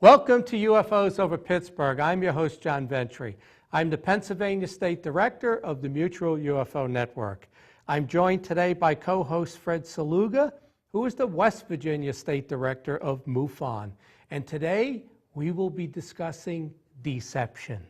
Welcome to UFOs over Pittsburgh. I'm your host, John Ventry. I'm the Pennsylvania State Director of the Mutual UFO Network. I'm joined today by co-host Fred Saluga, who is the West Virginia State Director of MUFON. And today, we will be discussing deception.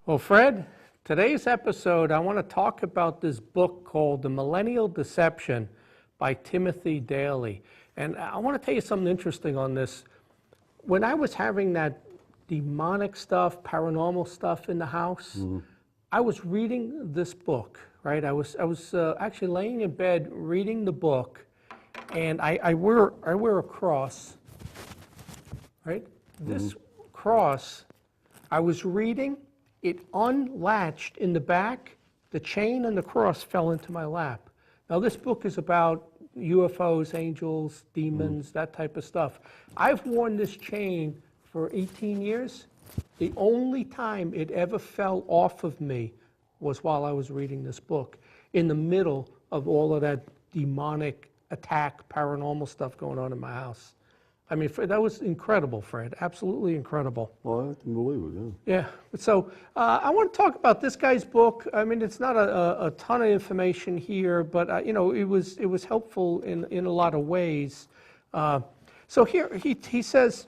Well, Fred, today's episode, I want to talk about this book called The Millennial Deception by Timothy Daly. And I want to tell you something interesting on this. When I was having that demonic stuff, paranormal stuff in the house, I was reading this book, right? I was actually laying in bed reading the book, and I wear a cross, right? This cross, I was reading. It unlatched in the back, the chain and the cross fell into my lap. Now this book is about UFOs, angels, demons, that type of stuff. I've worn this chain for 18 years. The only time it ever fell off of me was while I was reading this book, in the middle of all of that demonic attack, paranormal stuff going on in my house. I mean, that was incredible, Fred. Absolutely incredible. Well, I can believe it, yeah. Yeah. So I want to talk about this guy's book. I mean, it's not a ton of information here, but you know, it was helpful in a lot of ways. So here he says,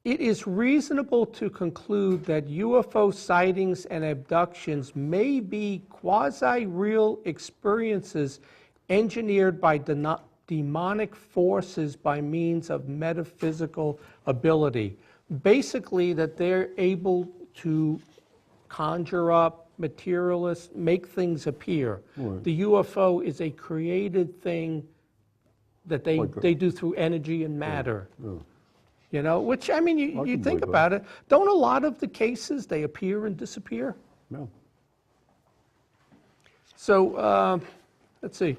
it is reasonable to conclude that UFO sightings and abductions may be quasi-real experiences engineered by demonic forces by means of metaphysical ability. Basically, that they're able to conjure up, materialists, make things appear. Right. The UFO is a created thing that they do through energy and matter. Yeah. You know, which, I mean, you think about it. Don't a lot of the cases, they appear and disappear? No. So, let's see.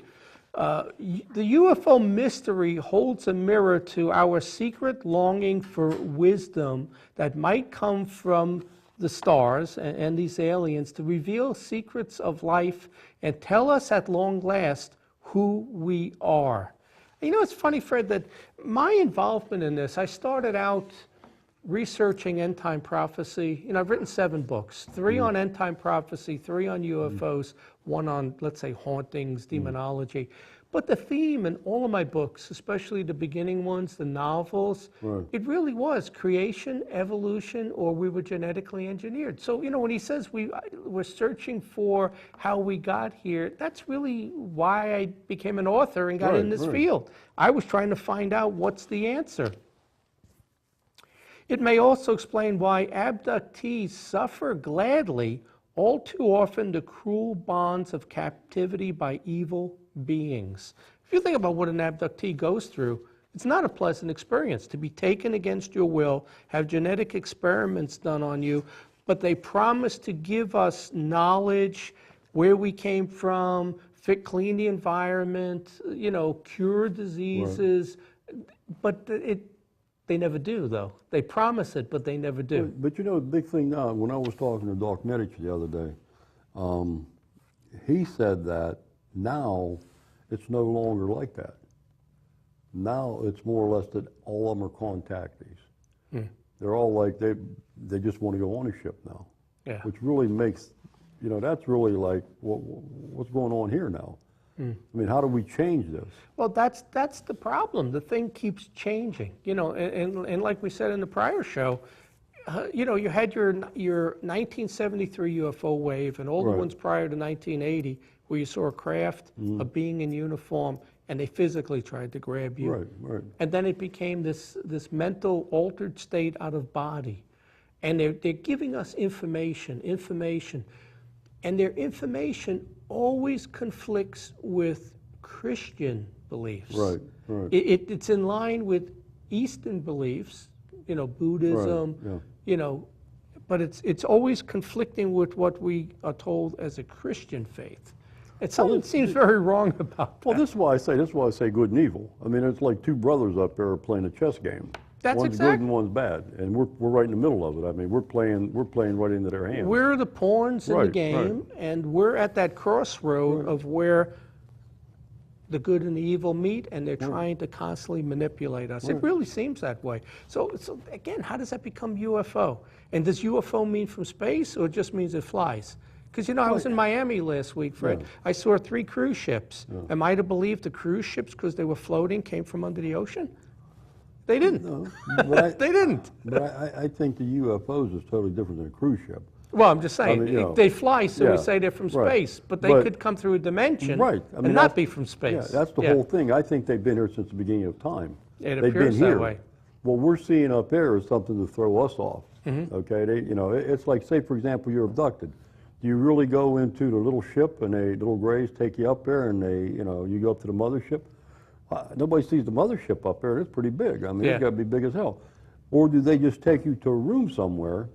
The UFO mystery holds a mirror to our secret longing for wisdom that might come from the stars and these aliens to reveal secrets of life and tell us at long last who we are. You know, it's funny, Fred, that my involvement in this, I started out researching end-time prophecy. You know, I've written 7 books, 3 on end-time prophecy, 3 on UFOs, 1 on, let's say, hauntings, demonology. But the theme in all of my books, especially the beginning ones, the novels, it really was creation, evolution, or we were genetically engineered. So, you know, when he says we're searching for how we got here, that's really why I became an author and got in this field. I was trying to find out what's the answer. It may also explain why abductees suffer gladly, all too often, the cruel bonds of captivity by evil beings. If you think about what an abductee goes through, it's not a pleasant experience to be taken against your will, have genetic experiments done on you, but they promise to give us knowledge, where we came from, clean the environment, you know, cure diseases, but they never do, though. They promise it, but they never do. But you know, the big thing now, when I was talking to Doc Medich the other day, he said that now it's no longer like that. Now it's more or less that all of them are contactees. They're all like, they just want to go on a ship now, which really makes, you know, that's really like, what's going on here now? I mean, how do we change this? Well, that's the problem. The thing keeps changing, and like we said in the prior show, you had your 1973 UFO wave and all the Right. ones prior to 1980 where you saw a craft, a being in uniform, and they physically tried to grab you. Right, right. And then it became this mental altered state out of body. And they're giving us information, and their information always conflicts with Christian beliefs. Right, right. It's in line with Eastern beliefs, Buddhism, yeah. But it's always conflicting with what we are told as a Christian faith. And something seems very wrong about that. Well, this is why I say good and evil. I mean, it's like two brothers up there playing a chess game. That's one's good and one's bad, and we're right in the middle of it. I mean, we're playing right into their hands. We're the pawns in the Right, game, right. and we're at that crossroad of where the good and the evil meet, and they're trying to constantly manipulate us. It really seems that way. So again, how does that become UFO? And does UFO mean from space, or it just means it flies? Because, I was in Miami last week, Fred. Yeah. I saw 3 cruise ships. Am I to believe the cruise ships, because they were floating, came from under the ocean? They didn't. No, but They didn't. But I think the UFOs is totally different than a cruise ship. Well, I'm just saying, mean, they fly, so we yeah, say they're from right. space, but they could come through a dimension Right. I mean, and not be from space. Yeah, that's the whole thing. I think they've been here since the beginning of time. It They've appears been that here. way. What we're seeing up there is something to throw us off. Mm-hmm. Okay, it's like, say, for example, you're abducted. Do you really go into the little ship and the little grays take you up there and you go up to the mothership? Nobody sees the mothership up there, and it's pretty big. I mean, Yeah. it's got to be big as hell. Or do they just take you to a room somewhere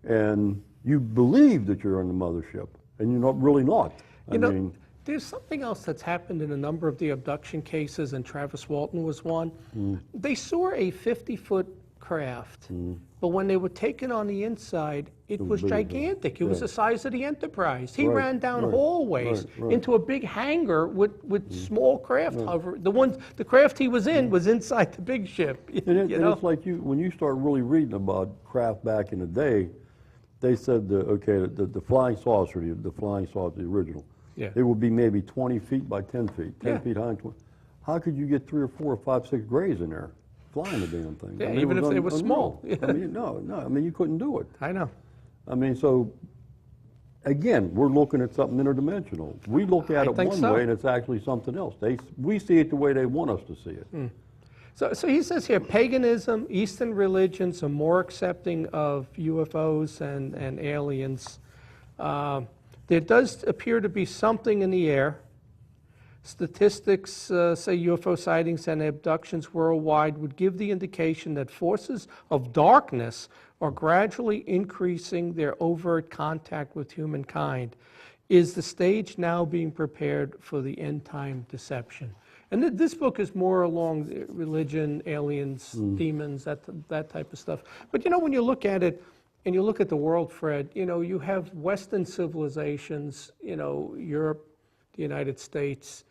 and you believe that you're on the mothership and you're not really not? I mean, there's something else that's happened in a number of the abduction cases, and Travis Walton was one. They saw a 50-foot craft, but when they were taken on the inside, it was big, gigantic. It was the size of the Enterprise. He Right, ran down right, hallways right. into a big hangar with small craft hover. The craft he was in was inside the big ship. And it's like when you start really reading about craft back in the day, they said, the flying saucer, the original, Yeah. it would be maybe 20 feet by 10 feet, 10 Yeah. feet high. How could you get 3 or 4 or 5, 6 grays in there flying the damn thing? Yeah, I mean, even it if they was were small. unreal. I mean, no, I mean, you couldn't do it. I know. I mean, so, again, we're looking at something interdimensional. We look at I it think one so. way and it's actually something else. We see it the way they want us to see it. So he says here, paganism, Eastern religions are more accepting of UFOs and aliens. There does appear to be something in the air. Statistics say UFO sightings and abductions worldwide would give the indication that forces of darkness are gradually increasing their overt contact with humankind. Is the stage now being prepared for the end-time deception? And this book is more along religion, aliens, demons, that type of stuff. But when you look at it, and you look at the world, Fred, you have Western civilizations, Europe, the United States,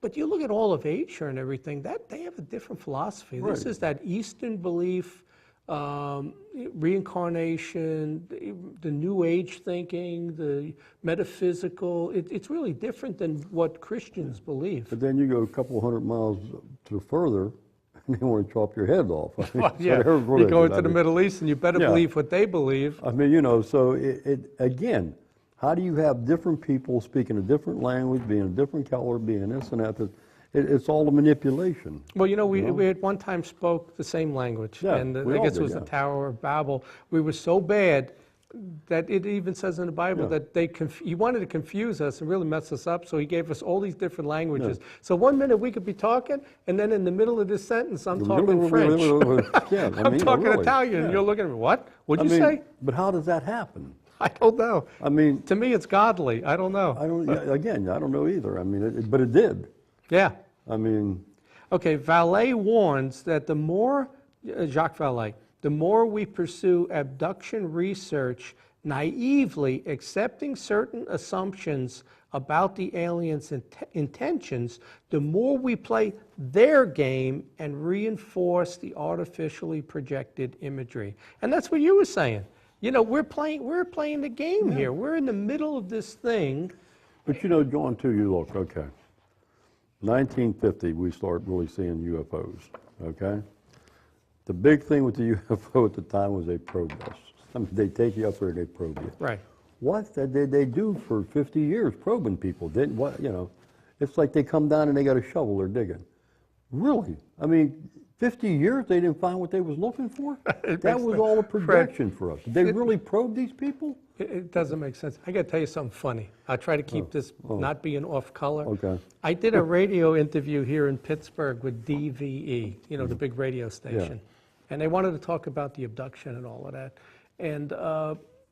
but you look at all of Asia and everything, that they have a different philosophy. This Right. is that Eastern belief, reincarnation, the New Age thinking, the metaphysical. It's really different than what Christians believe. But then you go a couple hundred miles to further, and they want to chop your head off. I mean, Well, yeah, whatever it you is. go I into the mean, Middle East and you better Yeah. believe what they believe. I mean, so it again, how do you have different people speaking a different language, being a different color, being this and that? It's all a manipulation. Well, we at one time spoke the same language, Yeah, and we I all guess it did, was the yeah. Tower of Babel. We were so bad that it even says in the Bible Yeah. that he wanted to confuse us and really mess us up, so he gave us all these different languages. So one minute we could be talking, and then in the middle of this sentence, I'm talking French. Yeah, I I'm mean, talking really, Italian, and yeah. you're looking at me, what? What'd I you mean, say? But how does that happen? I don't know. I mean, To me, it's godly. I don't know. I don't know either. I mean, but it did. Yeah. I mean, Okay, Vallée warns that Jacques Vallée, the more we pursue abduction research, naively accepting certain assumptions about the aliens' intentions, the more we play their game and reinforce the artificially projected imagery. And that's what you were saying. We're playing the game here. We're in the middle of this thing. but John, too, you look, okay. 1950, we start really seeing UFOs, okay? The big thing with the UFO at the time was they probed us. I mean, they take you up there and they probe you. Right. What did they do for 50 years probing people? Didn't what, you know, it's like they come down and they got a shovel, they're digging. Really? I mean, 50 years they didn't find what they was looking for? That was all a projection for us. Did they really probe these people? It doesn't make sense. I got to tell you something funny. I'll try to keep this not being off color. Okay. I did a radio interview here in Pittsburgh with DVE, you know, the big radio station. And they wanted to talk about the abduction and all of that. And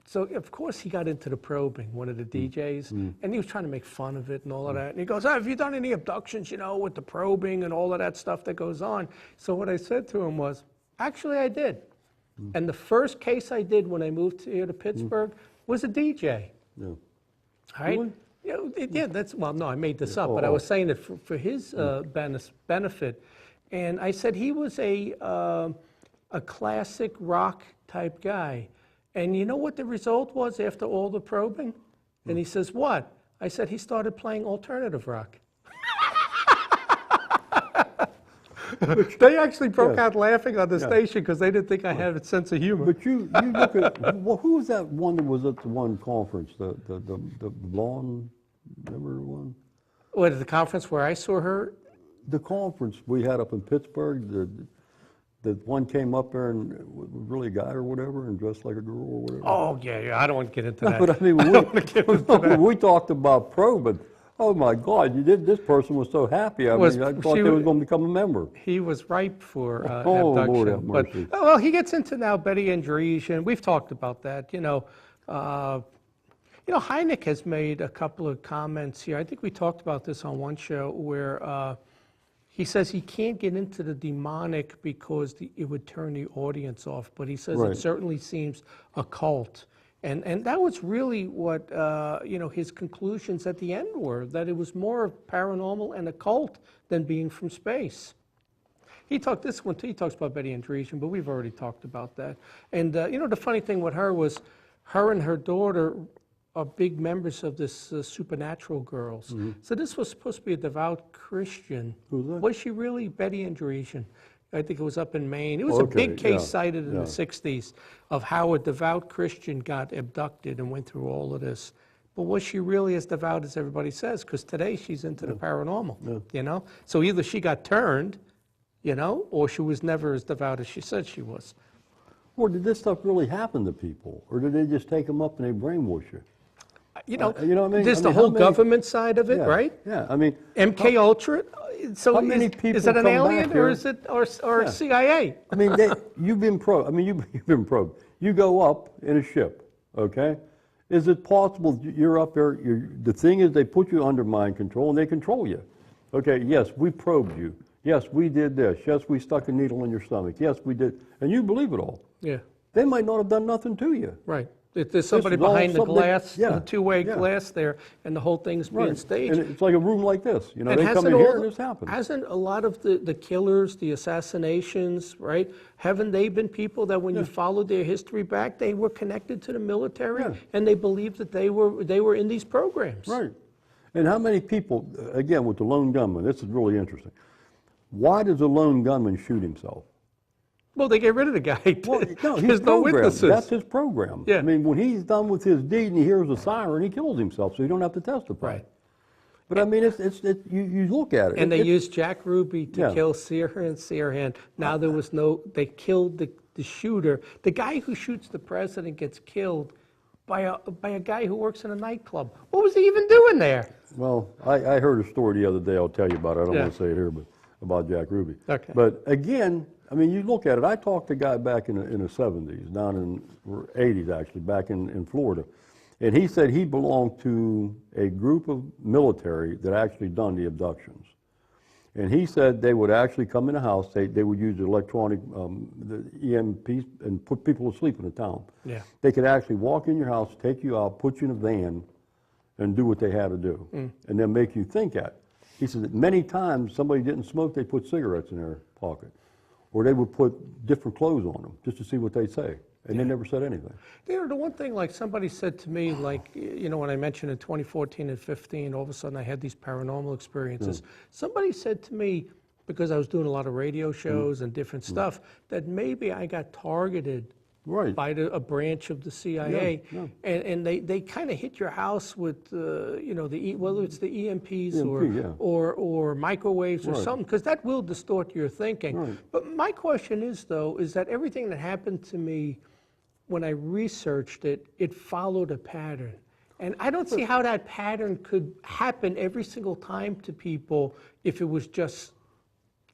so, of course, he got into the probing, one of the DJs, and he was trying to make fun of it and all of that. And he goes, have you done any abductions, you know, with the probing and all of that stuff that goes on? So what I said to him was, actually, I did. And the first case I did when I moved here to Pittsburgh was a DJ. Yeah. All right? Really? Yeah, that's, well, no, I made this up, but I was saying it for his benefit. And I said he was a classic rock type guy. And you know what the result was after all the probing? And he says, what? I said, he started playing alternative rock. They actually broke out laughing on the station because they didn't think I had a sense of humor. But you look at, well, who was that one that was at the one conference, the blonde, remember one? What, at the conference where I saw her? The conference we had up in Pittsburgh, the one came up there and was really a guy or whatever and dressed like a girl or whatever. Oh, yeah, I don't want to get into that. But I mean, we talked about probing. Oh my God! This person was so happy. I thought they was going to become a member. He was ripe for Oh, abduction. Lord have mercy. But well, he gets into now Betty Andrews, we've talked about that. Hynek has made a couple of comments here. I think we talked about this on one show where he says he can't get into the demonic because it would turn the audience off. But he says it certainly seems occult. And that was really what, his conclusions at the end were, that it was more paranormal and occult than being from space. He talked this one too, he talks about Betty Andrews, but we've already talked about that. And, the funny thing with her was her and her daughter are big members of this Supernatural Girls. So this was supposed to be a devout Christian. Who's that? Was she really Betty Andrews? I think it was up in Maine. It was a big case cited in the 60s of how a devout Christian got abducted and went through all of this. But was she really as devout as everybody says? Because today she's into the paranormal, So either she got turned, or she was never as devout as she said she was. Or did this stuff really happen to people? Or did they just take them up and they brainwash you? You know what I mean? There's the whole government side of it, right? Yeah, I mean... MK Ultra? So how many people is it an come alien back or here? is it or CIA? I mean, you've been probed. I mean, you've been probed. You go up in a ship, okay? Is it possible you're up there, the thing is they put you under mind control and they control you. Okay, yes, we probed you. Yes, we did this. Yes, we stuck a needle in your stomach. Yes, we did. And you believe it all. Yeah. They might not have done nothing to you. Right. If there's somebody behind the glass, the two-way glass there, and the whole thing's being staged. And it's like a room like this. They come hasn't in here and this happens. Hasn't a lot of the killers, the assassinations, right? Haven't they been people that when you followed their history back, they were connected to the military and they believed that they were in these programs? Right. And how many people, again, with the lone gunman, this is really interesting. Why does a lone gunman shoot himself? Well, they get rid of the guy. Well, no, There's no witnesses. That's his program. Yeah. I mean, when he's done with his deed and he hears a siren, he kills himself, so he don't have to testify. Right. But I mean, you look at it. And they used Jack Ruby to kill Sirhan. Now they killed the shooter. The guy who shoots the president gets killed by a guy who works in a nightclub. What was he even doing there? Well, I heard a story the other day. I'll tell you about it. I don't want to say it here, but about Jack Ruby. Okay. But again, I mean, you look at it. I talked to a guy back in the 70s, down in 80s actually, back in Florida. And he said he belonged to a group of military that actually done the abductions. And he said they would actually come in a house, they would use the electronic, the EMP, and put people to sleep in the town. Yeah. They could actually walk in your house, take you out, put you in a van, and do what they had to do, and then make you think that. He said that many times somebody didn't smoke, they put cigarettes in their pocket. Or they would put different clothes on them just to see what they'd say. And they never said anything. You know, the one thing, like somebody said to me, like, you know, when I mentioned in 2014 and 15, all of a sudden I had these paranormal experiences. Somebody said to me, because I was doing a lot of radio shows and different stuff, that maybe I got targeted by a branch of the CIA, and they kind of hit your house with, you know, whether it's the EMPs or microwaves or something, because that will distort your thinking. But my question is, though, is that everything that happened to me, when I researched it, it followed a pattern. And I don't see how that pattern could happen every single time to people if it was just,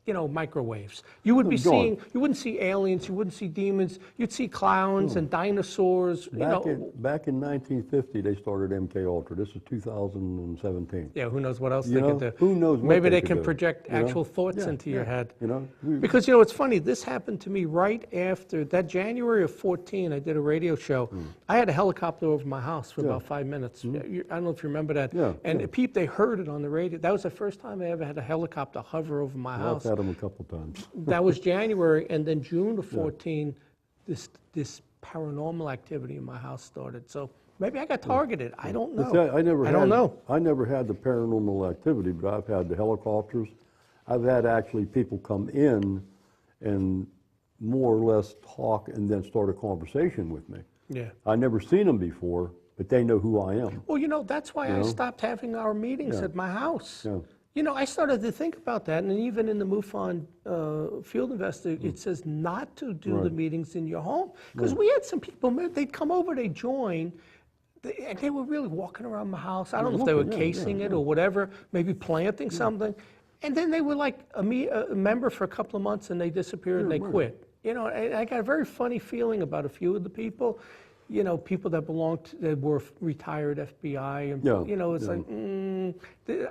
you know, microwaves. You would be seeing, you wouldn't see aliens, you wouldn't see demons, you'd see clowns and dinosaurs. Back in 1950, they started MK Ultra. This is 2017. Yeah, who knows what else they could do. Who knows what Maybe they could can do, project actual thoughts into your head. You know, Because, you know, it's funny, this happened to me right after, that January of 14, I did a radio show. I had a helicopter over my house for about 5 minutes. I don't know if you remember that. And they heard it on the radio. That was the first time I ever had a helicopter hover over my house. I've had them a couple times. That was January, and then June of 14, this paranormal activity in my house started. So maybe I got targeted. I don't know. I don't know. I never had the paranormal activity, but I've had the helicopters. I've had actually people come in and more or less talk and then start a conversation with me. Yeah. I never seen them before, but they know who I am. Well, you know, that's why I stopped having our meetings at my house. You know, I started to think about that, and even in the MUFON Field Investor, it says not to do the meetings in your home. Because we had some people, they'd come over, they'd join, and they were really walking around my house. I don't know if they were casing it or whatever, maybe planting something. And then they were like a member for a couple of months, and they disappeared and they quit. You know, I got a very funny feeling about a few of the people. You know, people that that were retired FBI, and you know, it's like,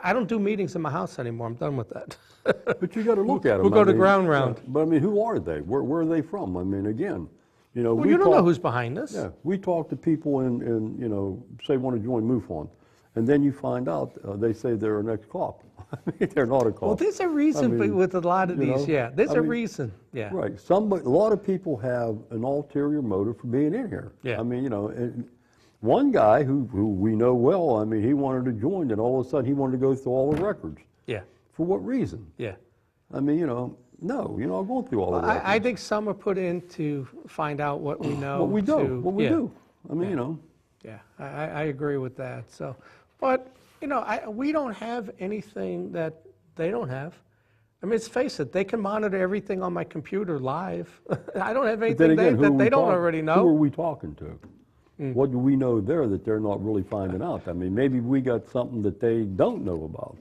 I don't do meetings in my house anymore. I'm done with that. But you got to look at them. We'll go to ground round. But I mean, who are they? Where are they from? I mean, again, you know, well, you don't know who's behind this. Yeah, we talk to people in you know, say want to join MUFON, and then you find out they say they're an ex-cop. I mean, they're not a cop. Well, there's a reason with a lot of these. There's a reason. Yeah. Right. A lot of people have an ulterior motive for being in here. Yeah. I mean, you know, and one guy who we know well, I mean, he wanted to join, and all of a sudden he wanted to go through all the records. Yeah. For what reason? Yeah. I mean, you know, no, you're not going through all the records. I think some are put in to find out what we know. What we do. What we do. I mean, you know. Yeah, I agree with that. So, but, you know, we don't have anything that they don't have. I mean, let's face it, they can monitor everything on my computer live. I don't have anything that they don't already know. Who are we talking to? What do we know there that they're not really finding out? I mean, maybe we got something that they don't know about.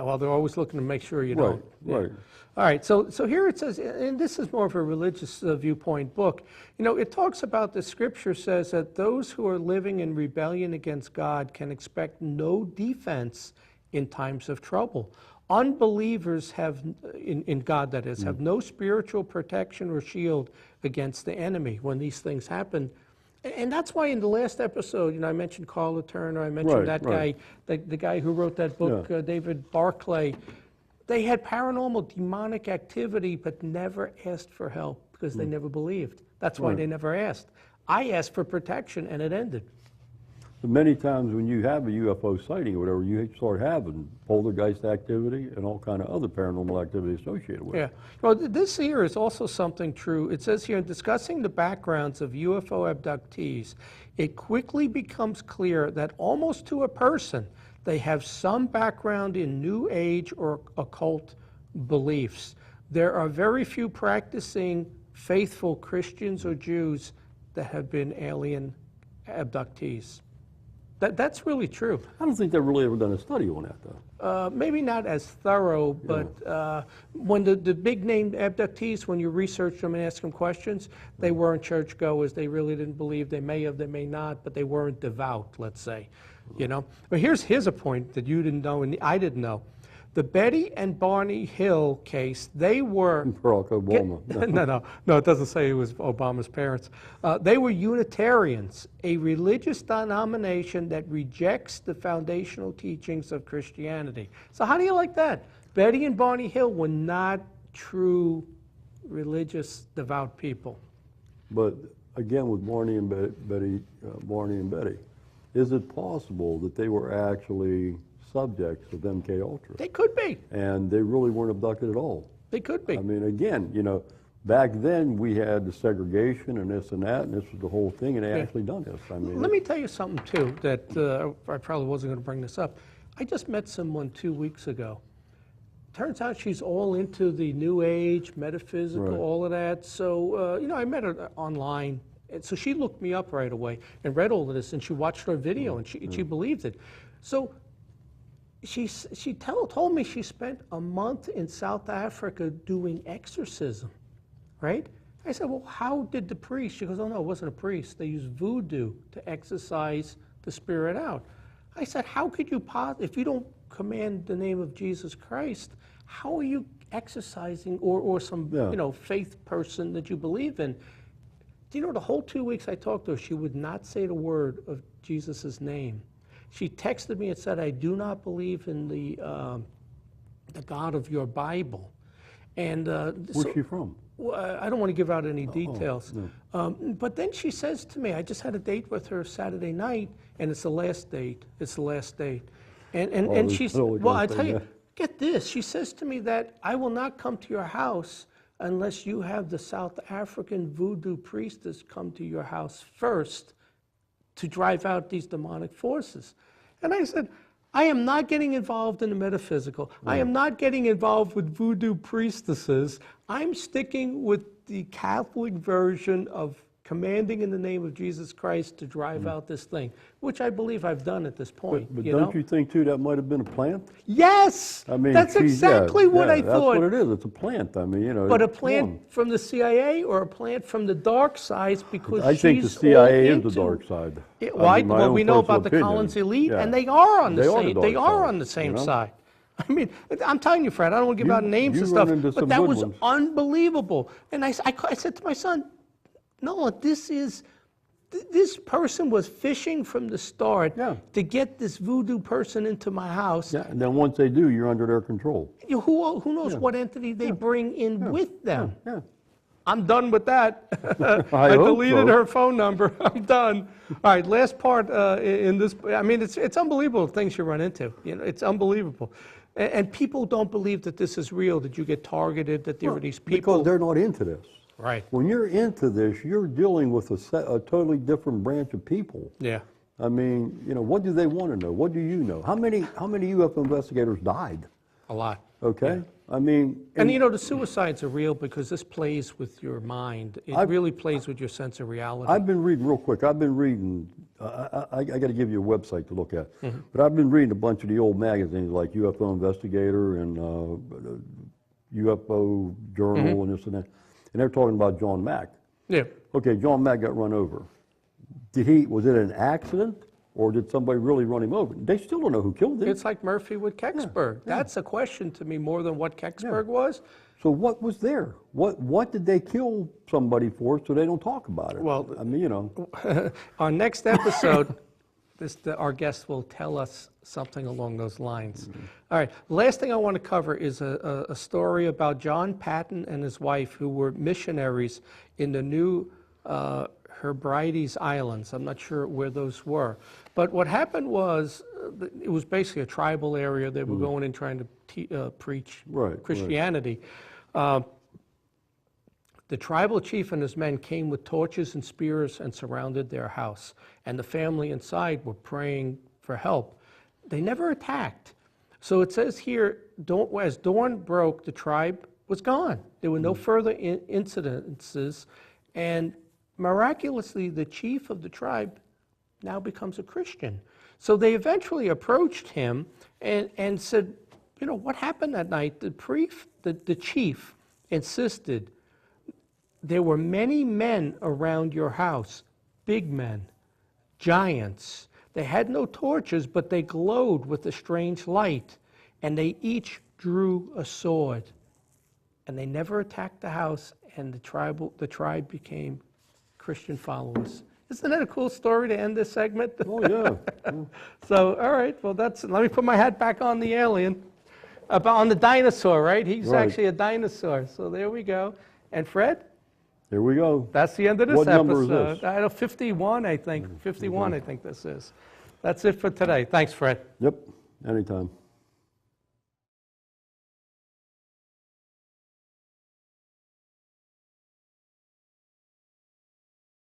Well, they're always looking to make sure you don't. Right. All right, so here it says, and this is more of a religious viewpoint book, you know, it talks about, the scripture says that those who are living in rebellion against God can expect no defense in times of trouble. Unbelievers have, in God that is, have no spiritual protection or shield against the enemy when these things happen. And that's why in the last episode, you know, I mentioned Carla Turner, I mentioned that guy, the guy who wrote that book, David Barclay. They had paranormal, demonic activity, but never asked for help because they never believed. That's why they never asked. I asked for protection, and it ended. But many times when you have a UFO sighting or whatever, you start having poltergeist activity and all kind of other paranormal activity associated with it. Yeah. Well, this here is also something true. It says here, in discussing the backgrounds of UFO abductees, it quickly becomes clear that almost to a person, they have some background in New Age or occult beliefs. There are very few practicing faithful Christians or Jews that have been alien abductees. That's really true. I don't think they've really ever done a study on that, though. Maybe not as thorough, but when the big name abductees, when you research them and ask them questions, they weren't churchgoers. They really didn't believe. They may have, they may not, but they weren't devout, let's say. You know. But here's a point that you didn't know and I didn't know. The Betty and Barney Hill case, they were... Barack Obama. No, it doesn't say it was Obama's parents. They were Unitarians, a religious denomination that rejects the foundational teachings of Christianity. So how do you like that? Betty and Barney Hill were not true religious, devout people. But again with Barney and Barney and Betty, is it possible that they were actually subjects of MK Ultra? They could be. And they really weren't abducted at all. They could be. I mean, again, back then we had the segregation and this and that, and this was the whole thing, and they actually done this. I mean, Let me tell you something too that I probably wasn't going to bring this up. I just met someone 2 weeks ago. Turns out she's all into the New Age, metaphysical, Right. all of that. So, I met her online. And so she looked me up right away and read all of this, and she watched our video, and she believed it. So she told me she spent a month in South Africa doing exorcism, right? I said, well, how did the priest? She goes, oh, no, it wasn't a priest. They used voodoo to exorcise the spirit out. I said, how could you if you don't command the name of Jesus Christ, how are you exercising or some faith person that you believe in? Do you know the whole 2 weeks I talked to her, she would not say the word of Jesus' name. She texted me and said, I do not believe in the God of your Bible. And where's she from? Well, I don't want to give out any details. No. But then she says to me, I just had a date with her Saturday night, and it's the last date. It's the last date. And she's, well, I tell you, get this. She says to me that I will not come to your house unless you have the South African voodoo priestess come to your house first to drive out these demonic forces. And I said, I am not getting involved in the metaphysical. I am not getting involved with voodoo priestesses. I'm sticking with the Catholic version of commanding in the name of Jesus Christ to drive out this thing, which I believe I've done at this point. But don't you think, too, that might have been a plant? Yes! I mean, that's exactly what I thought. That's what it is. It's a plant. I mean, But a plant from the CIA or a plant from the dark side because I think the CIA is the dark side. Well, we know about the Collins elite, and they are on the same. They are on the same side. I mean, I'm telling you, Fred, I don't want to give out names and stuff, but that was unbelievable. And I said to my son, no, this person was fishing from the start to get this voodoo person into my house. Yeah, and then once they do, you're under their control. Who knows what entity they bring in with them? Yeah. I'm done with that. I deleted her phone number. I'm done. All right, last part in this. I mean, it's unbelievable things you run into. It's unbelievable. And people don't believe that this is real, that you get targeted, that there are these people. Because they're not into this. Right. When you're into this, you're dealing with a totally different branch of people. Yeah. I mean, what do they want to know? What do you know? How many UFO investigators died? A lot. Okay. Yeah. I mean, and the suicides are real because this plays with your mind. It really plays with your sense of reality. I've been reading real quick. I've been reading. I got to give you a website to look at. But I've been reading a bunch of the old magazines like UFO Investigator and UFO Journal and this and that. And they're talking about John Mack. Yeah. Okay, John Mack got run over. Was it an accident or did somebody really run him over? They still don't know who killed him. It's like Murphy with Kecksburg. Yeah. That's a question to me more than what Kecksburg was. So what was there? What did they kill somebody for so they don't talk about it? Well, I mean, our next episode, our guest will tell us something along those lines. All right, last thing I want to cover is a story about John Patton and his wife who were missionaries in the New Hebrides Islands. I'm not sure where those were. But what happened was, it was basically a tribal area. They were going in trying to preach Christianity. Right. The tribal chief and his men came with torches and spears and surrounded their house. And the family inside were praying for help. They never attacked. So it says here, as dawn broke, the tribe was gone. There were no further incidences. And miraculously, the chief of the tribe now becomes a Christian. So they eventually approached him and said, what happened that night? The chief insisted, there were many men around your house, big men, giants. They had no torches, but they glowed with a strange light, and they each drew a sword. And they never attacked the house, and the tribe became Christian followers. Isn't that a cool story to end this segment? Oh, yeah. So, all right, well, let me put my hat back on the alien. On the dinosaur, right? He's actually a dinosaur. So there we go. And Fred? Here we go. That's the end of this What episode. number is this? 51, I think. 51, I think this is. That's it for today. Thanks, Fred. Yep, anytime.